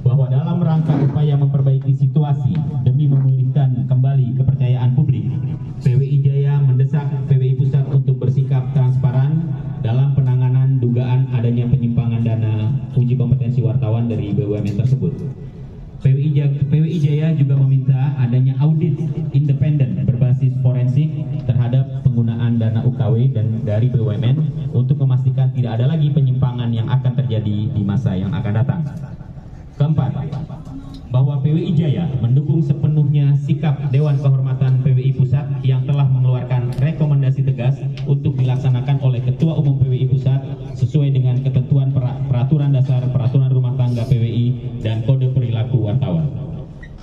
bahwa dalam rangka upaya memperbaiki situasi demi memulihkan kembali kepercayaan publik, PWI Jaya mendesak PWI Pusat untuk bersikap transparan dalam penanganan dugaan adanya penyimpangan dana uji kompetensi wartawan dari BUMN tersebut. PWI Jaya juga meminta adanya audit independen berbasis forensik terhadap penggunaan dana UKW dan dari BUMN untuk memastikan tidak ada lagi penyimpangan yang akan terjadi di masa yang akan datang. Keempat, bahwa PWI Jaya mendukung sepenuhnya sikap Dewan Kehormatan PWI Pusat yang telah mengeluarkan rekomendasi tegas untuk dilaksanakan oleh Ketua Umum PWI Pusat sesuai dengan ketentuan Peraturan Dasar Peraturan Rumah Tangga PWI dan Kode Perilaku Wartawan.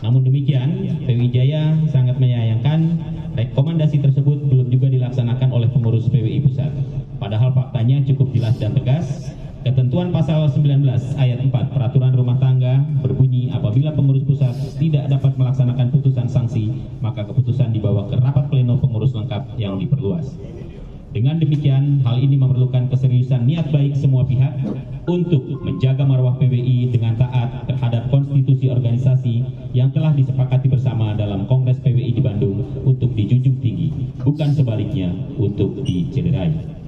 Namun demikian, PWI Jaya sangat menyayangkan rekomendasi tersebut belum juga dilaksanakan oleh pengurus PWI Pusat. Padahal faktanya cukup jelas dan tegas. Ketentuan pasal 19 ayat 4 Peraturan Rumah Tangga berbunyi apabila pengurus pusat tidak dapat melaksanakan putusan sanksi, maka keputusan dibawa ke rapat pleno pengurus lengkap yang diperluas. Dengan demikian, hal ini memerlukan keseriusan niat baik semua pihak untuk menjaga marwah PWI dengan taat terhadap konstitusi organisasi yang telah disepakati bersama dalam Kongres PWI di Bandung untuk dijunjung tinggi, bukan sebaliknya untuk dicederai.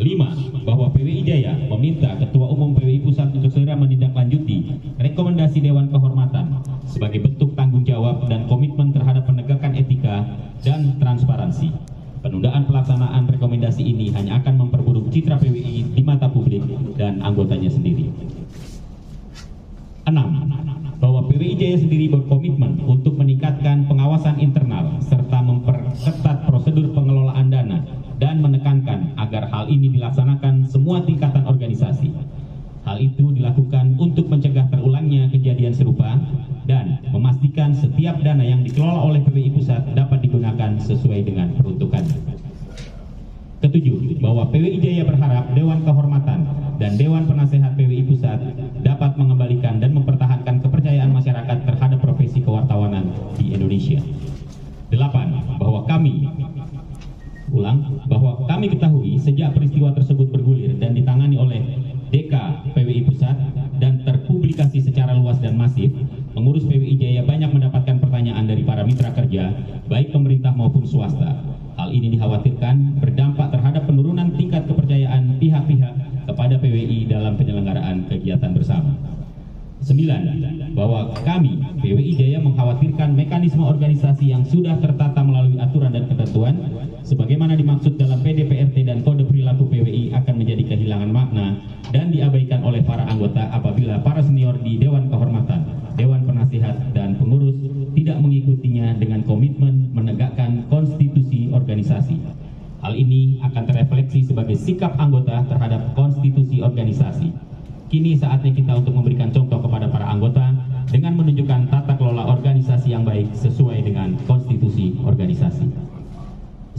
5. Bahwa PWI Jaya meminta Ketua Umum PWI Pusat untuk segera menindaklanjuti rekomendasi Dewan Kehormatan sebagai bentuk tanggung jawab dan komitmen terhadap penegakan etika dan transparansi. Penundaan pelaksanaan rekomendasi ini hanya akan memperburuk citra PWI di mata publik dan anggotanya sendiri. 6. Bahwa PWI Jaya sendiri berkomitmen untuk meningkatkan pengawasan internal serta memperketat prosedur pengelolaan dana dan menekankan agar hal ini dilaksanakan semua tingkatan organisasi. Hal itu dilakukan untuk mencegah terulangnya kejadian serupa dan memastikan setiap dana yang dikelola oleh PWI Pusat dapat digunakan sesuai dengan peruntukannya. Ketujuh, bahwa PWI Jaya berharap Dewan Kehormatan dan Dewan Penasehat PWI Pusat dapat mengembalikan dan mempertahankan kepercayaan masyarakat terhadap profesi kewartawanan di Indonesia. 8. Bahwa kami ketahui sejak peristiwa tersebut bergulir dan ditangani oleh DK PWI Pusat dan terpublikasi secara luas dan masif, pengurus PWI Jaya banyak mendapatkan pertanyaan dari para mitra kerja, baik pemerintah maupun swasta. Hal ini dikhawatirkan berdampak terhadap penurunan tingkat kepercayaan pihak-pihak kepada PWI dalam penyelenggaraan kegiatan bersama. 9. Bahwa kami, PWI Jaya mengkhawatirkan mekanisme organisasi yang sudah tertata melalui aturan dan ketentuan sebagaimana dimaksud dalam PDPRT dan Kode Perilaku PWI akan menjadi kehilangan makna dan diabaikan oleh para anggota apabila para senior di Dewan Kehormatan, Dewan Penasihat, dan pengurus tidak mengikutinya dengan komitmen menegakkan konstitusi organisasi. Hal ini akan terefleksi sebagai sikap anggota terhadap konstitusi organisasi. Kini saatnya kita untuk memberikan contoh kepada para anggota dengan menunjukkan tata kelola organisasi yang baik sesuai dengan konstitusi organisasi.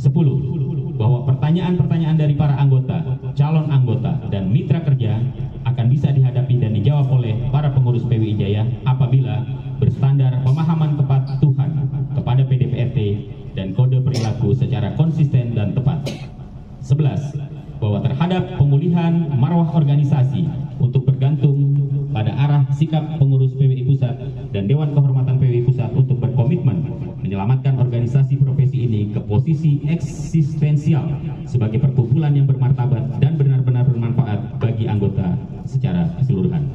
10. Bahwa pertanyaan-pertanyaan dari para anggota, calon anggota, dan mitra kerja akan bisa dihadapi dan dijawab oleh para pengurus PWI Jaya apabila berstandar pemahaman kepatuhan kepada PDPRT dan Kode Perilaku secara konsisten dan tepat. 11. Bahwa terhadap pemulihan marwah organisasi untuk bergantung pada arah sikap pengurus PWI Pusat dan Dewan Kehormatan PWI Pusat untuk berkomitmen menyelamatkan organisasi profesi ini ke posisi eksistensial sebagai perkumpulan yang bermartabat dan benar-benar bermanfaat bagi anggota secara keseluruhan.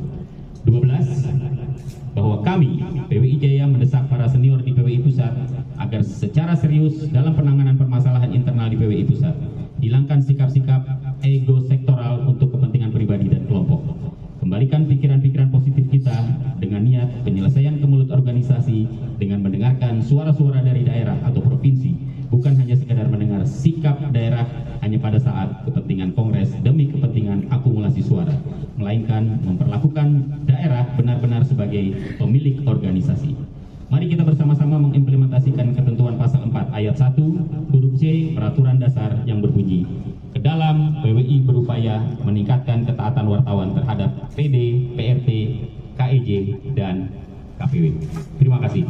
12. Bahwa kami, PWI Jaya, mendesak para senior di PWI Pusat agar secara serius dalam penanganan permasalahan internal di PWI Pusat, hilangkan sikap-sikap ego sektoral untuk kepentingan pribadi dan kelompok. Kembalikan pikiran-pikiran positif kita dengan niat penyelesaian kemelut organisasi dengan mendengarkan suara-suara dari daerah atau provinsi, bukan hanya sekedar mendengar sikap daerah hanya pada saat kepentingan kongres demi kepentingan akumulasi suara, melainkan memperlakukan daerah benar-benar sebagai pemilik organisasi. Mari kita bersama-sama mengimplementasikan ketentuan pasal 4 ayat 1 huruf C Peraturan Dasar yang berbunyi, ke dalam PWI berupaya meningkatkan ketaatan wartawan terhadap PD, PRT, KEJ, dan KPW. Terima kasih.